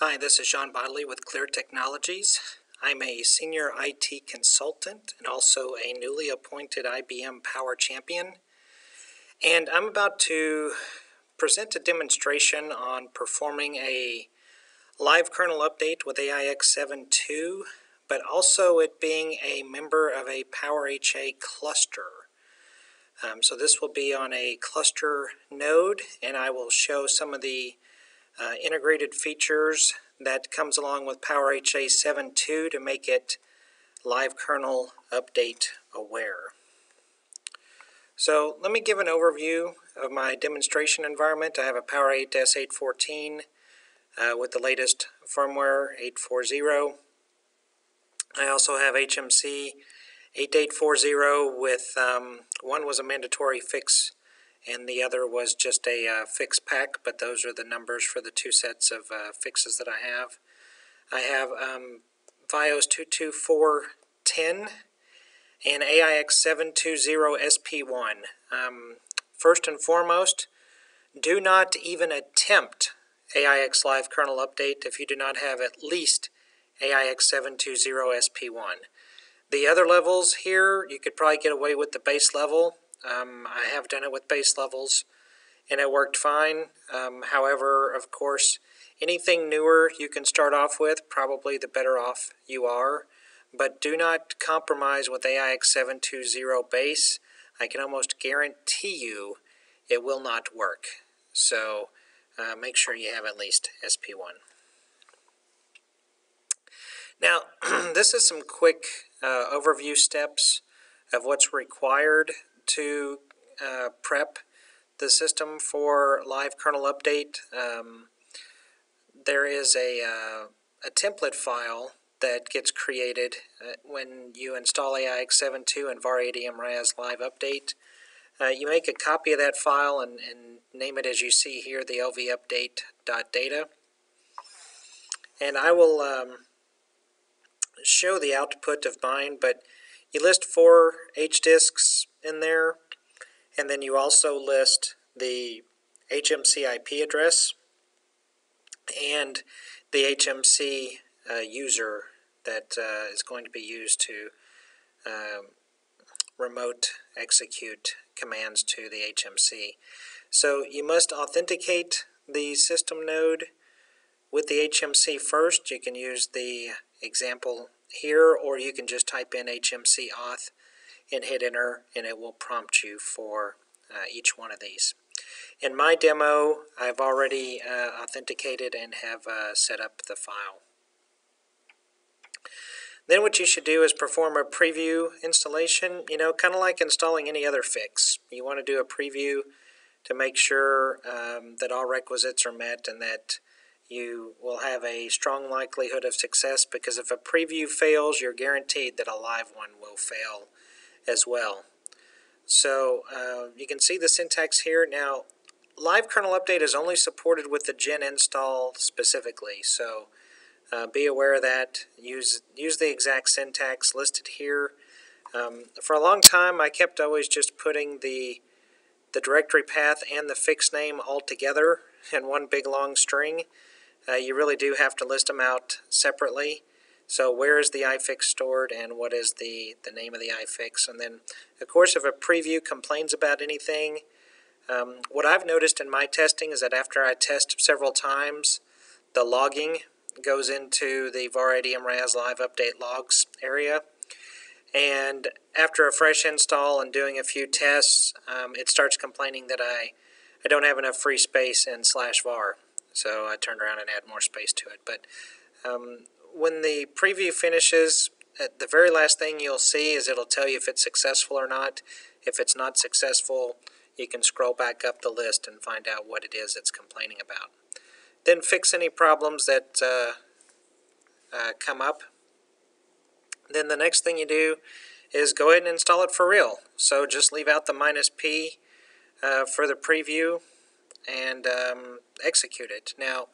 Hi, this is John Bodley with Clear Technologies. I'm a senior IT consultant and also a newly appointed IBM Power Champion. And I'm about to present a demonstration on performing a live kernel update with AIX 7.2, but also it being a member of a PowerHA cluster. So this will be on a cluster node, and I will show some of the integrated features that comes along with PowerHA 7.2 to make it live kernel update aware. So let me give an overview of my demonstration environment. I have a Power 8 S814 with the latest firmware 8.4.0. I also have HMC 8840 with one was a mandatory fix and the other was just a fix pack, but those are the numbers for the two sets of fixes that I have. I have BIOS 22410 and AIX 720 SP1. First and foremost, do not even attempt AIX Live Kernel Update if you do not have at least AIX 720 SP1. The other levels here, you could probably get away with the base level. I have done it with base levels and it worked fine. However, of course, anything newer you can start off with, probably the better off you are. But do not compromise with AIX 720 base. I can almost guarantee you it will not work. So make sure you have at least SP1. Now, this is some quick overview steps of what's required to prep the system for live kernel update. There is a template file that gets created when you install AIX 7.2 and var80mraz live update. You make a copy of that file and name it as you see here, the lvupdate.data. And I will show the output of mine, but you list 4 HDisks in there, and then you also list the HMC IP address and the HMC user that is going to be used to remote execute commands to the HMC. So you must authenticate the system node with the HMC first. You can use the example here, or you can just type in HMC auth and hit enter, and it will prompt you for each one of these. In my demo, I've already authenticated and have set up the file. Then what you should do is perform a preview installation, kind of like installing any other fix. You want to do a preview to make sure that all requisites are met and that you will have a strong likelihood of success, because if a preview fails, you're guaranteed that a live one will fail as well. So you can see the syntax here. Now, live kernel update is only supported with the gen install specifically, so be aware of that. Use the exact syntax listed here. For a long time, I kept always just putting the directory path and the fix name all together in one big long string. You really do have to list them out separately. So where is the ifix stored and what is the name of the ifix? And then, of course, if a preview complains about anything, what I've noticed in my testing is that after I test several times, the logging goes into the var80mraz live update logs area. And after a fresh install and doing a few tests, it starts complaining that I don't have enough free space in /var. So I turned around and add more space to it. But when the preview finishes, the very last thing you'll see is it'll tell you if it's successful or not. If it's not successful, you can scroll back up the list and find out what it is it's complaining about. Then fix any problems that come up. Then the next thing you do is go ahead and install it for real. So just leave out the -p for the preview and execute it. Now,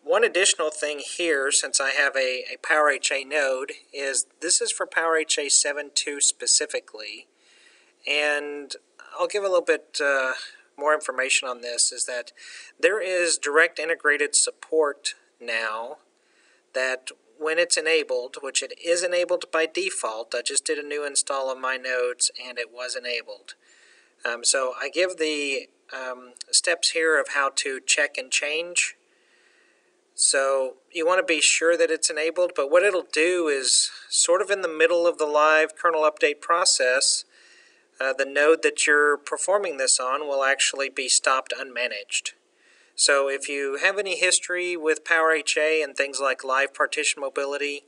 one additional thing here, since I have a PowerHA node, is this is for PowerHA 7.2 specifically. And I'll give a little bit more information on this, is that there is direct integrated support now that when it's enabled, which it is enabled by default, I just did a new install of my nodes and it was enabled. So I give the steps here of how to check and change. So you want to be sure that it's enabled, but what it'll do is sort of in the middle of the live kernel update process, the node that you're performing this on will actually be stopped unmanaged. So if you have any history with PowerHA and things like live partition mobility,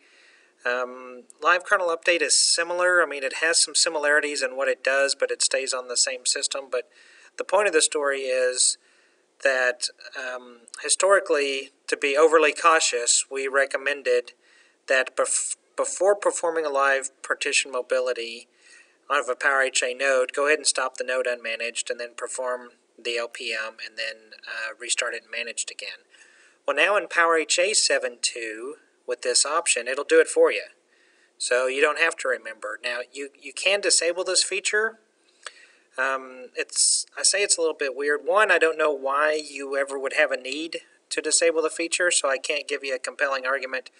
live kernel update is similar. I mean, it has some similarities in what it does, but it stays on the same system. But the point of the story is that historically, to be overly cautious, we recommended that before performing a live partition mobility of a PowerHA node, go ahead and stop the node unmanaged and then perform the LPM and then restart it managed again. Well, now in PowerHA 7.2, with this option, it'll do it for you. So you don't have to remember. Now, you can disable this feature. I say it's a little bit weird. One, I don't know why you ever would have a need to disable the feature, so I can't give you a compelling argument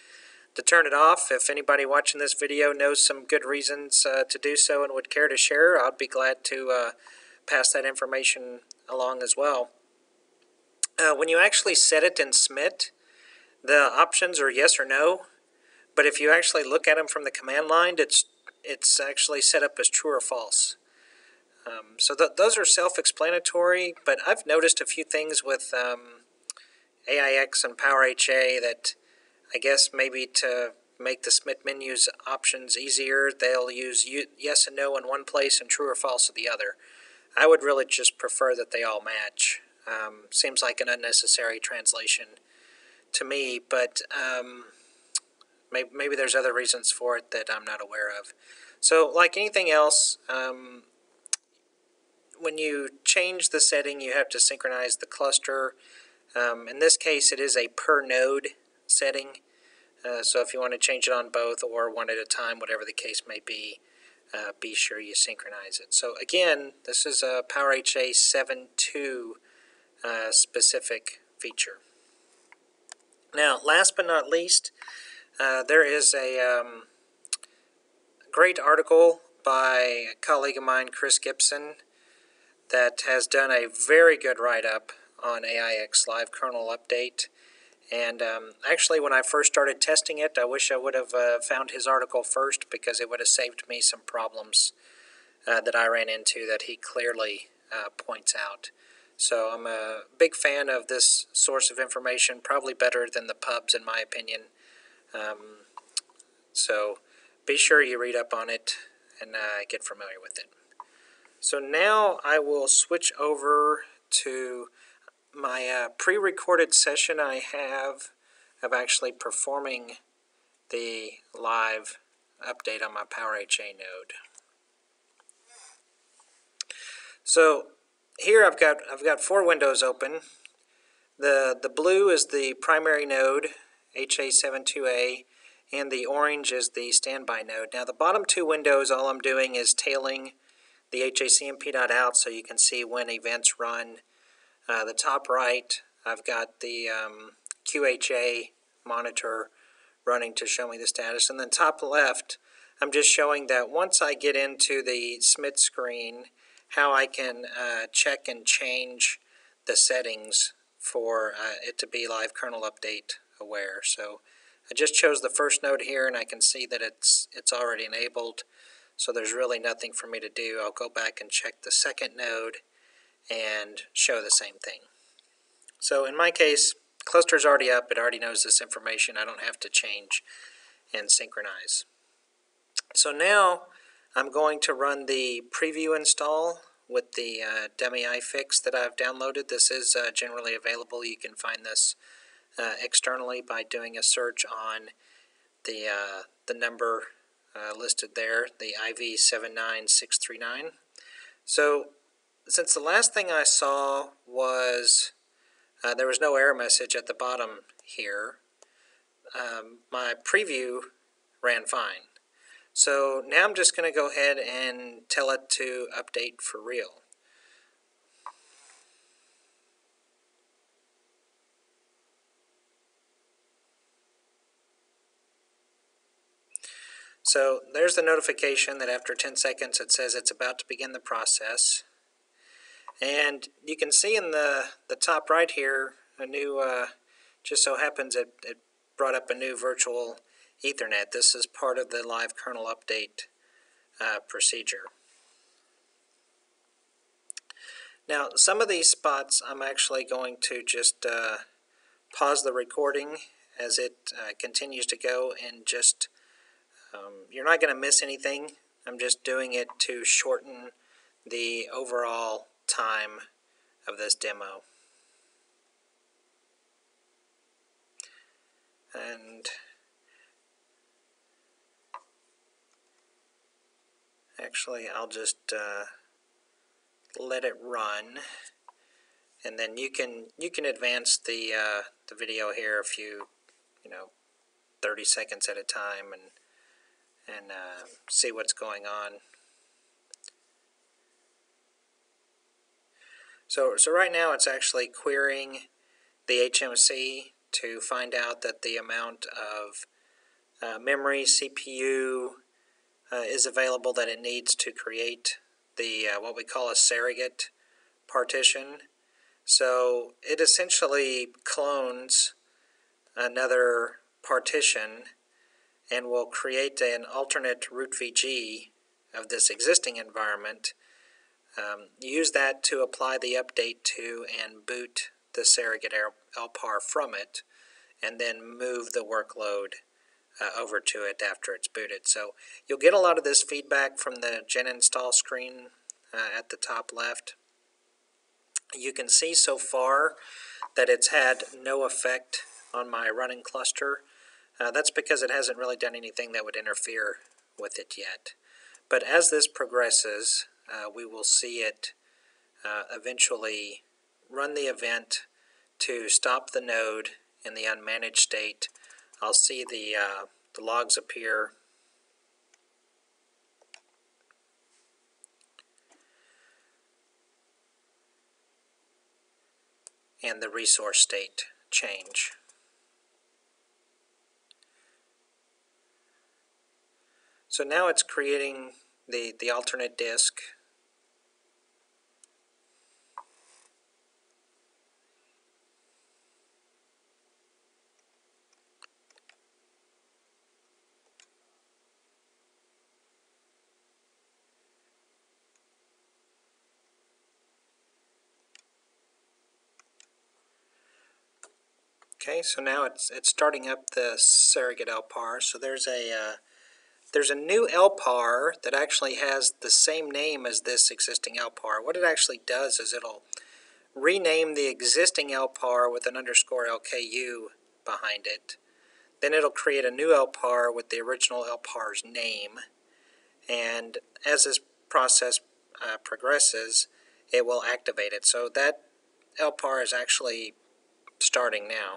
to turn it off. If anybody watching this video knows some good reasons to do so and would care to share, I'd be glad to pass that information along as well. When you actually set it in SMIT, the options are yes or no, but if you actually look at them from the command line, it's actually set up as true or false. So those are self-explanatory, but I've noticed a few things with AIX and PowerHA that I guess maybe to make the SMIT menus options easier, they'll use yes and no in one place and true or false in the other. I would really just prefer that they all match. Seems like an unnecessary translation to me, but maybe there's other reasons for it that I'm not aware of. So like anything else, when you change the setting, you have to synchronize the cluster. In this case, it is a per node setting. So if you want to change it on both or one at a time, whatever the case may be sure you synchronize it. So again, this is a PowerHA 7.2 specific feature. Now, last but not least, there is a great article by a colleague of mine, Chris Gibson, that has done a very good write-up on AIX Live Kernel Update. And actually, when I first started testing it, I wish I would have found his article first, because it would have saved me some problems that I ran into that he clearly points out. So I'm a big fan of this source of information, probably better than the pubs in my opinion. So be sure you read up on it and get familiar with it. So now I will switch over to my pre-recorded session I have of actually performing the live update on my PowerHA node. So here I've got 4 windows open. The blue is the primary node, HA72A, and the orange is the standby node. Now the bottom 2 windows, all I'm doing is tailing the HACMP.out so you can see when events run. The top right, I've got the QHA monitor running to show me the status. And then top left, I'm just showing that once I get into the SMIT screen, how I can check and change the settings for it to be live kernel update aware. So I just chose the first node here, and I can see that it's already enabled. So there's really nothing for me to do. I'll go back and check the second node and show the same thing. So in my case, cluster's already up. It already knows this information. I don't have to change and synchronize. So now I'm going to run the preview install with the dummy iFix that I've downloaded. This is generally available. You can find this externally by doing a search on the number listed there, the IV79639. So since the last thing I saw was there was no error message at the bottom here, my preview ran fine. So now I'm just going to go ahead and tell it to update for real. So there's the notification that after 10 seconds it says it's about to begin the process. And you can see in the top right here, a new, just so happens it brought up a new virtual Ethernet. This is part of the live kernel update procedure. Now, some of these spots I'm actually going to just pause the recording as it continues to go, and just, you're not going to miss anything. I'm just doing it to shorten the overall time of this demo. And actually, I'll just let it run, and then you can advance the video here a few, 30 seconds at a time, and see what's going on. So right now it's actually querying the HMC to find out that the amount of memory, CPU is available that it needs to create the what we call a surrogate partition. So it essentially clones another partition and will create an alternate root VG of this existing environment. Use that to apply the update to and boot the surrogate elpar from it, and then move the workload over to it after it's booted. So you'll get a lot of this feedback from the gen install screen at the top left. You can see so far that it's had no effect on my running cluster. That's because it hasn't really done anything that would interfere with it yet. But as this progresses, we will see it eventually run the event to stop the node in the unmanaged state. I'll see the logs appear. And the resource state change. So now it's creating the alternate disk. Okay, so now it's starting up the surrogate elpar. So there's a new elpar that actually has the same name as this existing elpar. What it actually does is it'll rename the existing elpar with an underscore LKU behind it. Then it'll create a new elpar with the original elpar's name. And as this process progresses, it will activate it. So that elpar is actually starting now.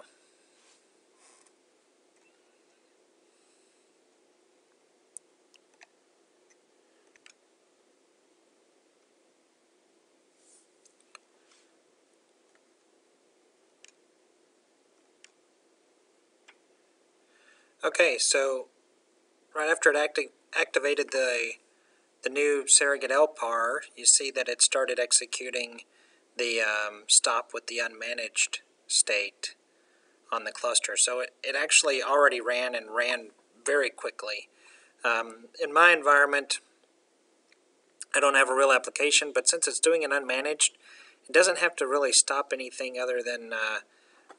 Okay, so right after it activated the new surrogate elpar, you see that it started executing the stop with the unmanaged state on the cluster. So it actually already ran, and ran very quickly. In my environment, I don't have a real application, but since it's doing an unmanaged, it doesn't have to really stop anything other than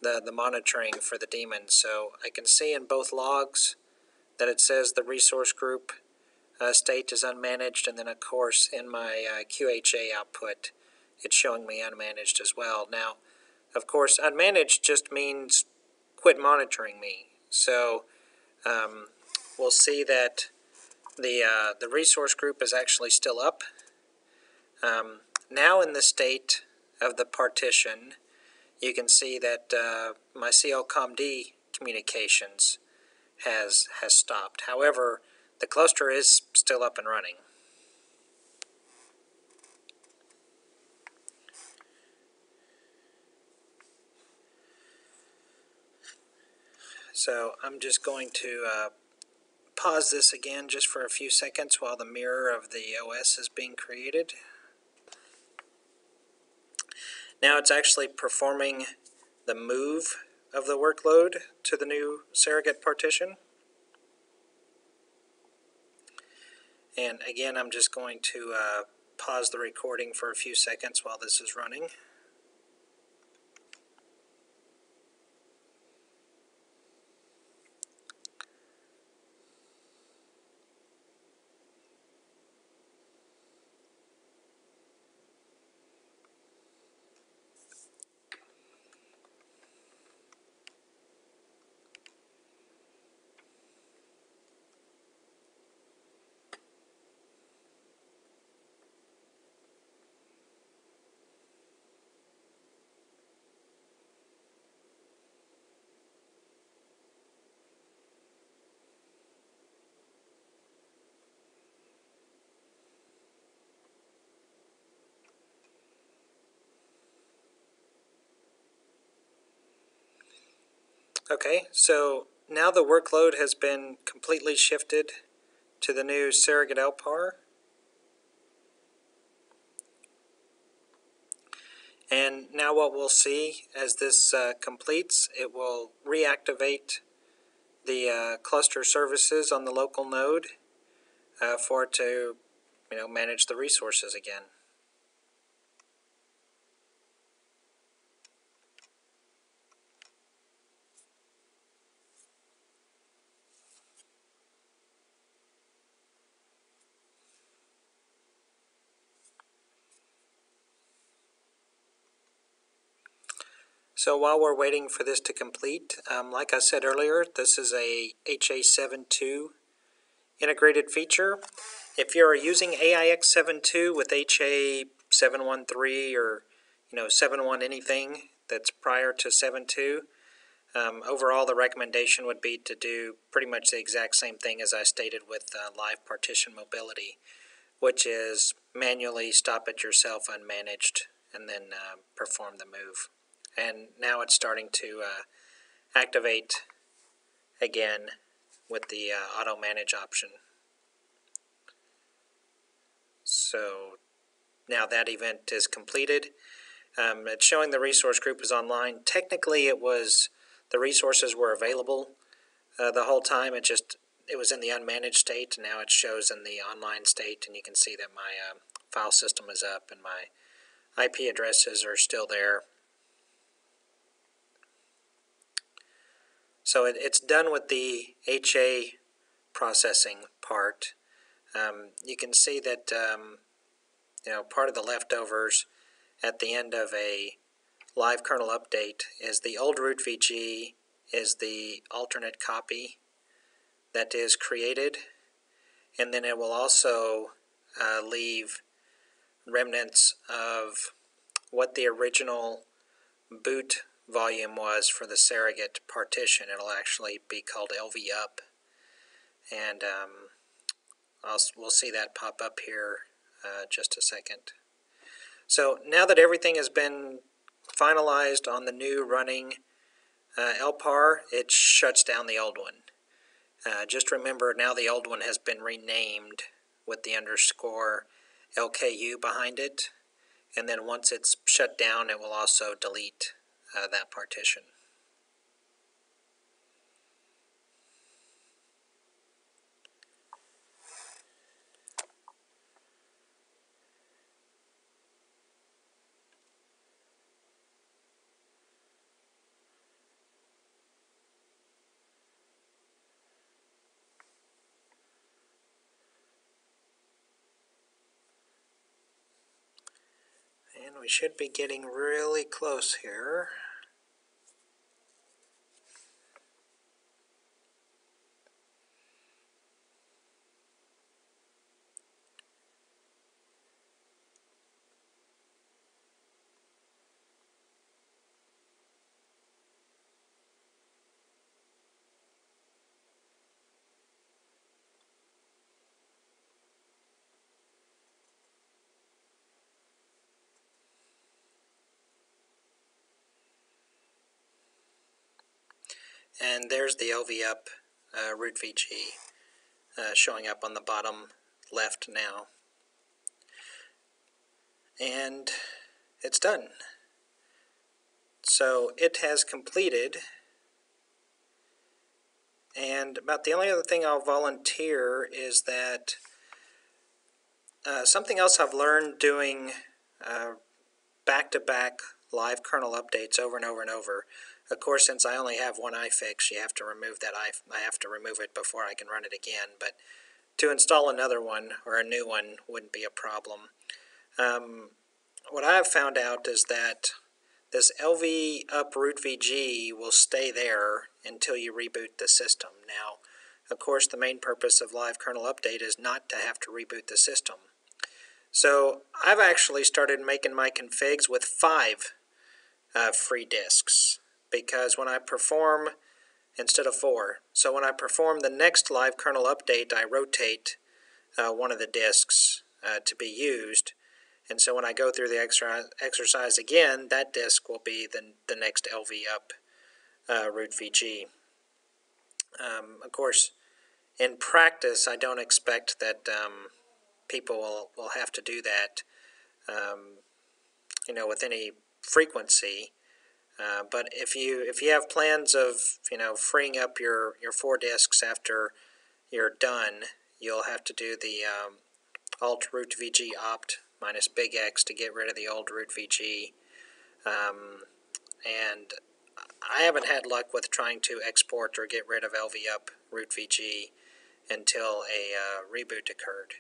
the monitoring for the daemon. So I can see in both logs that it says the resource group state is unmanaged, and then of course in my QHA output it's showing me unmanaged as well. Now, of course, unmanaged just means quit monitoring me. So we'll see that the resource group is actually still up. Now in the state of the partition, you can see that my CLCOMD communications has stopped. However, the cluster is still up and running. So I'm just going to pause this again just for a few seconds while the mirror of the OS is being created. Now it's actually performing the move of the workload to the new surrogate partition. And again, I'm just going to pause the recording for a few seconds while this is running. Okay, so now the workload has been completely shifted to the new surrogate elpar. And now what we'll see as this completes, it will reactivate the cluster services on the local node for it to manage the resources again. So while we're waiting for this to complete, like I said earlier, this is a HA7.2 integrated feature. If you're using AIX 7.2 with HA713 or 7.1 anything that's prior to 7.2, overall the recommendation would be to do pretty much the exact same thing as I stated with live partition mobility, which is manually stop it yourself unmanaged and then perform the move. And now it's starting to activate again with the auto manage option. So now that event is completed. It's showing the resource group is online. Technically the resources were available the whole time. It was in the unmanaged state, and now it shows in the online state, and you can see that my file system is up and my IP addresses are still there. So it's done with the HA processing part. You can see that part of the leftovers at the end of a live kernel update is the old root VG is the alternate copy that is created, and then it will also leave remnants of what the original boot volume was for the surrogate partition. It'll actually be called lvup, and we'll see that pop up here just a second. So now that everything has been finalized on the new running elpar, it shuts down the old one. Just remember, now the old one has been renamed with the underscore LKU behind it, and then once it's shut down, it will also delete that partition. And we should be getting really close here. And there's the lvup root VG. showing up on the bottom left now. And it's done. So it has completed. And about the only other thing I'll volunteer is that something else I've learned doing back-to-back live kernel updates over and over and over. Of course, since I only have one iFix, you have to remove that I have to remove it before I can run it again. But to install another one or a new one wouldn't be a problem. What I've found out is that this lvup root VG will stay there until you reboot the system. Now, of course, the main purpose of live kernel update is not to have to reboot the system. So I've actually started making my configs with 5 free disks, because when I perform, instead of 4, so when I perform the next live kernel update, I rotate one of the disks to be used. And so when I go through the exercise again, that disk will be the next lvup root VG. Of course, in practice, I don't expect that people will have to do that, with any frequency. But if you have plans of freeing up your 4 disks after you're done, you'll have to do the alt root VG opt minus big X to get rid of the old root VG. And I haven't had luck with trying to export or get rid of lvup root VG until a reboot occurred.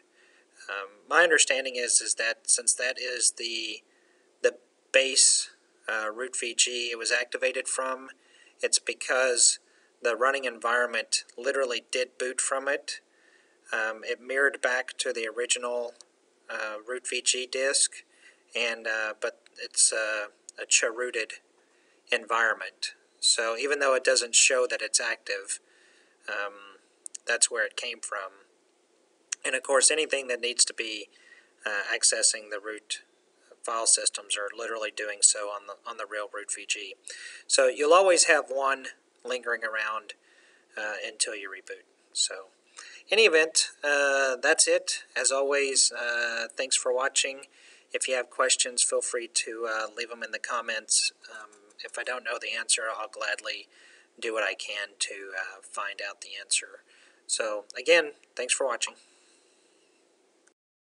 My understanding is that since that is the base root VG it was activated from, it's because the running environment literally did boot from it. It mirrored back to the original root VG disk, and but it's a chrooted environment. So even though it doesn't show that it's active, that's where it came from. And of course, anything that needs to be accessing the root file systems are literally doing so on the real root VG. So you'll always have one lingering around until you reboot. So in any event, that's it. As always, thanks for watching. If you have questions, feel free to leave them in the comments. If I don't know the answer, I'll gladly do what I can to find out the answer. So again, thanks for watching.